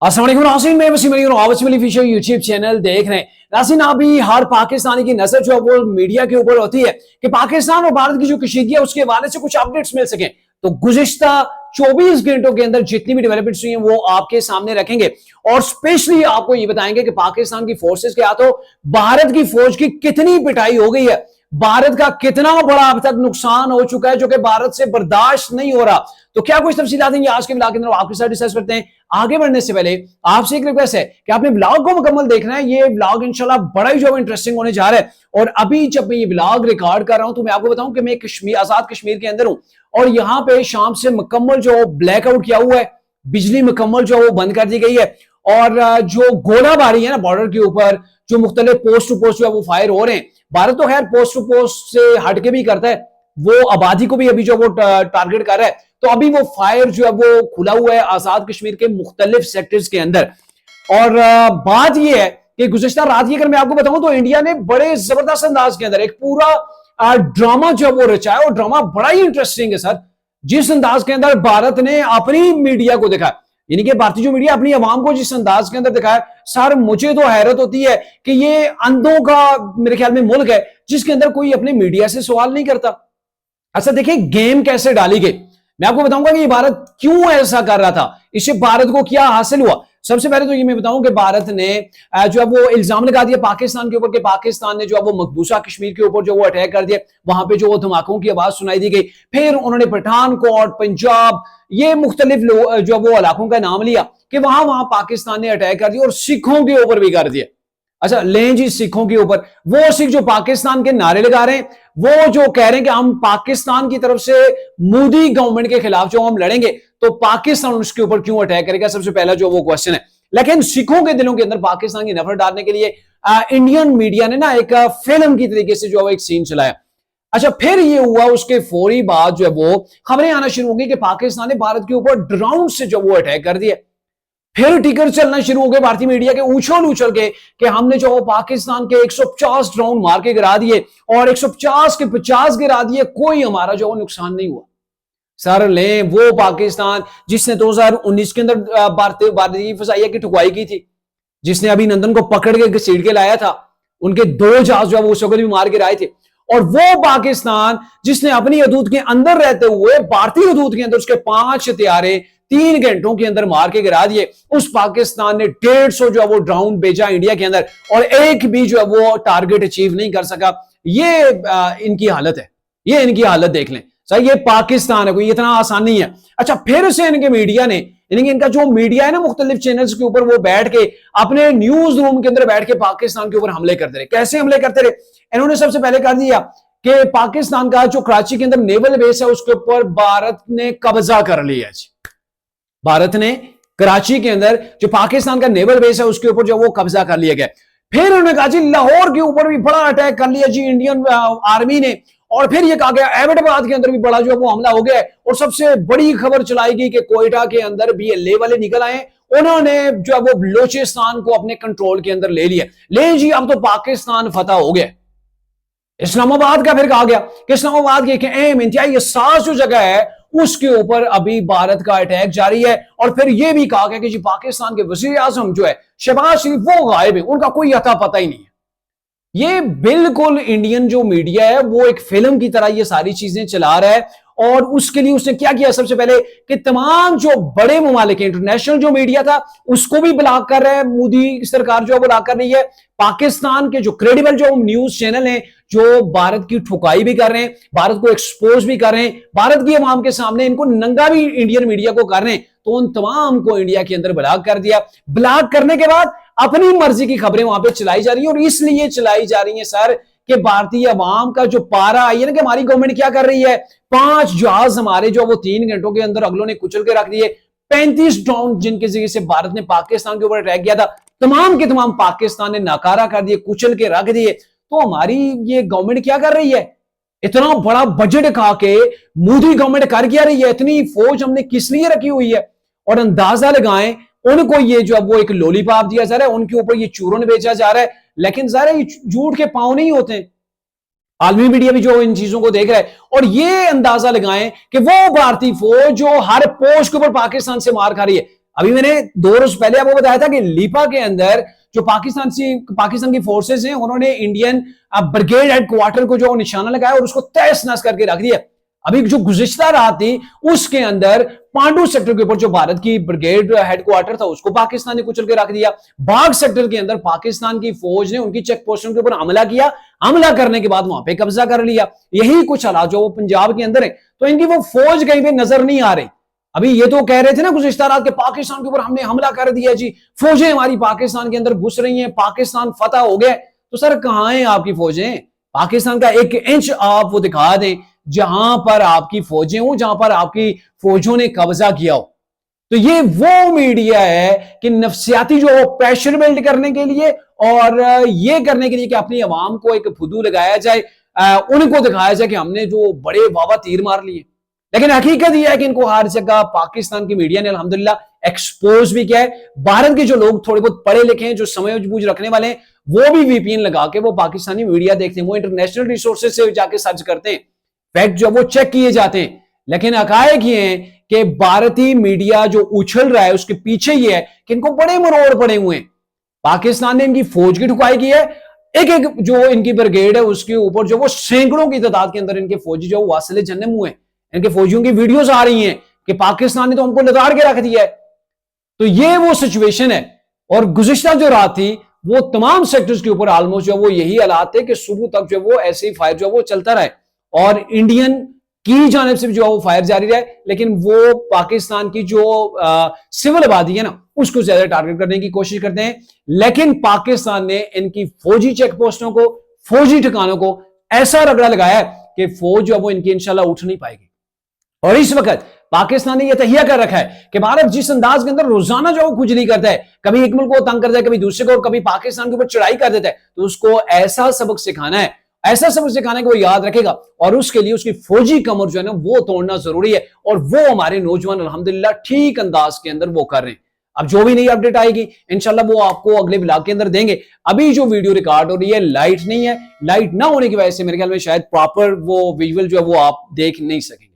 अस्सलाम वालेकुम नाज़रीन, मैं वसीम अली और Wasim Ali official YouTube channel देख रहे हैं। नाज़रीन, अभी हर पाकिस्तानी की नजर जो है वो मीडिया के ऊपर होती है कि पाकिस्तान और भारत की जो कशीदगी है उसके हवाले से कुछ अपडेट्स मिल सके। तो गुज़िश्ता 24 घंटों के अंदर जितनी भी डेवलपमेंट्स हुई हैं वो आपके सामने रखेंगे और स्पेशली आपको ये बताएंगे कि पाकिस्तान की फोर्सेस के हाथों भारत की फौज की कितनी पिटाई हो गई है, भारत का कितना बड़ा अब तक नुकसान हो चुका है जो कि भारत से बर्दाश्त नहीं हो रहा। तो क्या कुछ तफसीलात देंगे आज के ब्लॉग के अंदर, आपके साथ डिस्कस करते हैं। आगे बढ़ने से पहले आपसे एक रिक्वेस्ट है कि आपने ब्लॉग को मुकम्मल देखना है। ये ब्लॉग इंशाल्लाह बड़ा ही जो इंटरेस्टिंग होने जा रहा है। और अभी जब मैं ये ब्लॉग रिकॉर्ड कर रहा हूं तो मैं आपको बताऊं कि मैं कश्मीर, आजाद कश्मीर के अंदर हूं और यहाँ पे शाम से मुकम्मल जो ब्लैकआउट किया हुआ है, बिजली मुकम्मल जो वो बंद कर दी गई है और जो गोलाबारी है ना बॉर्डर के ऊपर, जो मुख्तलिफ पोस्ट टू पोस्ट जो है वो फायर हो रहे हैं। भारत तो खैर पोस्ट टू पोस्ट से हटके भी करता है, वो आबादी को भी अभी जो वो टारगेट कर रहा है। तो अभी वो फायर जो है वो खुला हुआ है आजाद कश्मीर के मुख्तलिफ सेक्टर्स के अंदर। और बात ये है कि गुज़िश्ता रात की अगर मैं आपको बताऊं तो इंडिया ने बड़े जबरदस्त अंदाज के अंदर एक पूरा ड्रामा जो है वो रचा है और ड्रामा बड़ा ही इंटरेस्टिंग है सर। जिस अंदाज के अंदर भारत ने अपनी मीडिया को दिखाया, यानी कि भारतीय जो मीडिया अपनी आवाम को जिस अंदाज के अंदर दिखाया, सर मुझे तो हैरत होती है कि ये अंधों का मेरे ख्याल में मुल्क है जिसके अंदर कोई अपने मीडिया से सवाल नहीं करता। अच्छा देखिए गेम कैसे डाली गई, मैं आपको बताऊंगा कि भारत क्यों ऐसा कर रहा था, इससे भारत को क्या हासिल हुआ। सबसे पहले तो ये मैं बताऊं कि भारत ने जो है वो इल्जाम लगा दिया पाकिस्तान के ऊपर कि पाकिस्तान ने जो है वो मकबूजा कश्मीर के ऊपर जो वो अटैक कर दिया, वहां पे जो वो धमाकों की आवाज सुनाई दी गई। फिर उन्होंने पठानकोट, पंजाब, ये मुख्तलिफ जो वो इलाकों का नाम लिया कि वहां वहां पाकिस्तान ने अटैक कर दिया और सिखों के ऊपर भी कर दिया। अच्छा लें जी सिखों के ऊपर, वो सिख जो पाकिस्तान के नारे लगा रहे हैं, वो जो कह रहे हैं कि हम पाकिस्तान की तरफ से मोदी गवर्नमेंट के खिलाफ जो हम लड़ेंगे तो पाकिस्तान उसके ऊपर क्यों अटैक करेगा, सबसे पहला जो वो क्वेश्चन है। लेकिन सिखों के दिलों के अंदर पाकिस्तान की नफरत डालने के लिए इंडियन मीडिया ने ना एक फिल्म की तरीके से जो है एक सीन चलाया। अच्छा फिर ये हुआ, उसके फौरी बाद जो है वो खबरें आना शुरू हो गई कि पाकिस्तान ने भारत के ऊपर ड्रोन से जो वो अटैक कर दिया। फिर टिकर चलना शुरू हो गए भारतीय मीडिया के उछल उछल के कि हमने जो पाकिस्तान के 150 ड्रोन मार के गिरा दिए और 150 के 50 गिरा दिए, कोई हमारा जो नुकसान नहीं हुआ। सर ले वो पाकिस्तान जिसने 2019 के अंदर भारतीय फिजाइया की ठुकवाई की थी, जिसने अभिनंदन को पकड़ के घसीट के लाया था, उनके 2 जहाज जो है वो उस वक्त भी मार के लाए थे। और वो पाकिस्तान जिसने अपनी हदूद के अंदर रहते हुए भारतीय हदूद के अंदर उसके 5 हथियारे 3 घंटों के अंदर मार के गिरा दिए, उस पाकिस्तान ने 150 जो है वो ड्रोन भेजा इंडिया के अंदर और एक भी जो है वो टारगेट अचीव नहीं कर सका। ये इनकी हालत है, ये इनकी हालत देख लें सर, ये पाकिस्तान है, कोई इतना आसान नहीं है। अच्छा फिर से इनके मीडिया ने, यानी इनका जो मीडिया है ना मुख्तलिफ चैनल्स के ऊपर, वो बैठ के अपने न्यूज रूम के अंदर बैठ के पाकिस्तान के ऊपर हमले करते रहे। कैसे हमले करते रहे? इन्होंने सबसे पहले कर दिया कि पाकिस्तान का जो कराची के अंदर नेवल बेस है उसके ऊपर भारत ने कब्जा कर लिया जी। भारत ने कराची के अंदर जो पाकिस्तान का नेवल बेस है उसके ऊपर जो वो कब्जा कर लिया गया। फिर उन्होंने कहा जी लाहौर के ऊपर भी बड़ा अटैक कर लिया जी इंडियन आर्मी ने, और फिर ये कहा गया एबटाबाद के अंदर भी बड़ा जो है वो हमला हो गया। और सबसे बड़ी खबर चलाई गई कि कोयटा के अंदर भी ये वाले निकल आए, उन्होंने जो है वो बलोचिस्तान को अपने कंट्रोल के अंदर ले लिया। ले जी अब तो पाकिस्तान फतह हो गया। इस्लामाबाद का फिर कहा गया कि इस्लामाबाद की एक अहम इंतहाई साज जो जगह है उसके ऊपर अभी भारत का अटैक जारी है। और फिर यह भी कहा गया कि जी पाकिस्तान के वजीर आजम जो है शहबाज शरीफ वो गायब है, उनका कोई अता पता ही नहीं है। ये बिल्कुल इंडियन जो मीडिया है वो एक फिल्म की तरह ये सारी चीजें चला रहा है। और उसके लिए उसने क्या किया, सबसे पहले कि तमाम जो बड़े ममालिक इंटरनेशनल जो मीडिया था उसको भी ब्लॉक कर रहा है, मोदी सरकार जो है वो ब्लॉक कर रही है। पाकिस्तान के जो क्रेडिबल जो न्यूज चैनल हैं जो भारत की ठुकाई भी कर रहे हैं, भारत को एक्सपोज भी कर रहे हैं, भारत की आवाम के सामने इनको नंगा भी इंडियन मीडिया को कर रहे हैं, तो उन तमाम को इंडिया के अंदर ब्लॉक कर दिया। ब्लॉक करने के बाद अपनी मर्जी की खबरें वहां पे चलाई जा रही है। और इसलिए चलाई जा रही है सर कि भारतीय अवाम का जो पारा आई है ना कि हमारी गवर्नमेंट क्या कर रही है, 5 जहाज हमारे जो वो 3 घंटों के अंदर अगलों ने कुचल के रख दिए। 35 ड्रोन जिनके जरिए से भारत ने पाकिस्तान के ऊपर अटैक किया था, तमाम के तमाम पाकिस्तान ने नाकारा कर दिए, कुचल के रख दिए। तो हमारी ये गवर्नमेंट क्या कर रही है, इतना बड़ा बजट खा के मोदी गवर्नमेंट कर क्या रही है, इतनी फौज हमने किस लिए रखी हुई है। और अंदाजा लगाएं उनको ये जो अब वो एक लॉलीपॉप दिया जा रहा है, उनके ऊपर ये चूरन बेचा जा रहा है, लेकिन जरा ये झूठ के पांव नहीं होते। आलमी मीडिया भी जो इन चीजों को देख रहा है और ये अंदाजा लगाएं कि वो भारतीय फौज जो हर पोस्ट के ऊपर पाकिस्तान से मार खा रही है, अभी मैंने 2 रोज पहले आपको बताया था कि लीपा के अंदर जो पाकिस्तान की फोर्सेस हैं, उन्होंने इंडियन ब्रिगेड हेडक्वार्टर को जो निशाना लगाया और उसको तहस नहस करके रख दिया। अभी जो गुज़िश्ता रात थी उसके अंदर पांडु सेक्टर के ऊपर जो भारत की ब्रिगेड हेडक्वार्टर था उसको पाकिस्तान ने कुचल के रख दिया। बाघ सेक्टर के अंदर पाकिस्तान की फौज ने उनकी चेक पोस्टों के ऊपर हमला किया, हमला करने के बाद वहां पे कब्जा कर लिया। यही कुछ हालात जो वो पंजाब के अंदर है, तो इनकी वो फौज कहीं पे नजर नहीं आ रही। अभी ये तो कह रहे थे ना गुज़िश्ता रात के पाकिस्तान के ऊपर हमने हमला कर दिया जी, फौजें हमारी पाकिस्तान के अंदर घुस रही हैं, पाकिस्तान फतह हो गया। तो सर कहां है आपकी फौजें? पाकिस्तान का 1 इंच आप वो दिखा दें जहां पर आपकी फौजें हो, जहां पर आपकी फौजों ने कब्जा किया हो। तो ये वो मीडिया है कि नफ्सियाती जो प्रेशर बिल्ड करने के लिए और ये करने के लिए कि अपनी आवाम को एक फुदू लगाया जाए, उनको दिखाया जाए कि हमने जो बड़े वावा तीर मार लिए। लेकिन हकीकत यह है कि इनको हर जगह पाकिस्तान की मीडिया ने अल्हम्दुलिल्लाह एक्सपोज भी किया है। भारत के जो लोग थोड़े बहुत पढ़े लिखे हैं, जो समझ बूझ रखने वाले हैं, वो भी वीपीएन लगा के वो पाकिस्तानी मीडिया देखते हैं, वो इंटरनेशनल रिसोर्सेज से जाके सर्च करते हैं, फैक्ट जो वो चेक किए जाते हैं। लेकिन हकायक ये है कि भारतीय मीडिया जो उछल रहा है उसके पीछे ये है कि इनको बड़े मरोड़ पड़े हुए हैं। पाकिस्तान ने इनकी फौज की ठुकाई की है, एक एक जो इनकी ब्रिगेड है उसके ऊपर जो वो सैकड़ों की तादाद के अंदर इनके फौजी जो वासिले जन्म हुए, इनके फौजियों की वीडियोस आ रही हैं कि पाकिस्तान ने तो हमको लताड़ के रख दिया है। तो ये वो सिचुएशन है। और गुज़िश्ता जो रात थी वो तमाम सेक्टर्स के ऊपर ऑलमोस्ट जो वो यही हालात थे कि सुबह तक जो वो ऐसे ही फायर जो वो चलता रहे और इंडियन की जानिब से जो वो फायर जारी रहे, लेकिन वो पाकिस्तान की जो सिविल आबादी है ना उसको ज्यादा टारगेट करने की कोशिश करते हैं। लेकिन पाकिस्तान ने इनकी फौजी चेक पोस्टों को, फौजी ठिकानों को ऐसा रगड़ा लगाया है कि फौज जो वो इनकी इंशाल्लाह उठ नहीं पाएगी। और इस वक्त पाकिस्तान ने यह तहिया कर रखा है कि भारत जिस अंदाज के अंदर रोजाना जो खुजली करता है, कभी एक मुल्क को तंग करता है, कभी दूसरे को, कभी पाकिस्तान के ऊपर चढ़ाई कर देता है, तो उसको ऐसा सबक सिखाना है, ऐसा सबक सिखाने को याद रखेगा। और उसके लिए उसकी फौजी कमर जो है ना वो तोड़ना जरूरी है। और वो हमारे नौजवान अल्हम्दुलिल्लाह ठीक अंदाज के अंदर वो कर रहे हैं। अब जो भी नई अपडेट आएगी इंशाल्लाह वो आपको अगले ब्लॉग के अंदर देंगे। अभी जो वीडियो रिकॉर्ड हो रही है लाइट नहीं है, लाइट ना होने की वजह से मेरे ख्याल में शायद प्रॉपर वो विजुअल जो है वो आप देख नहीं सकेंगे।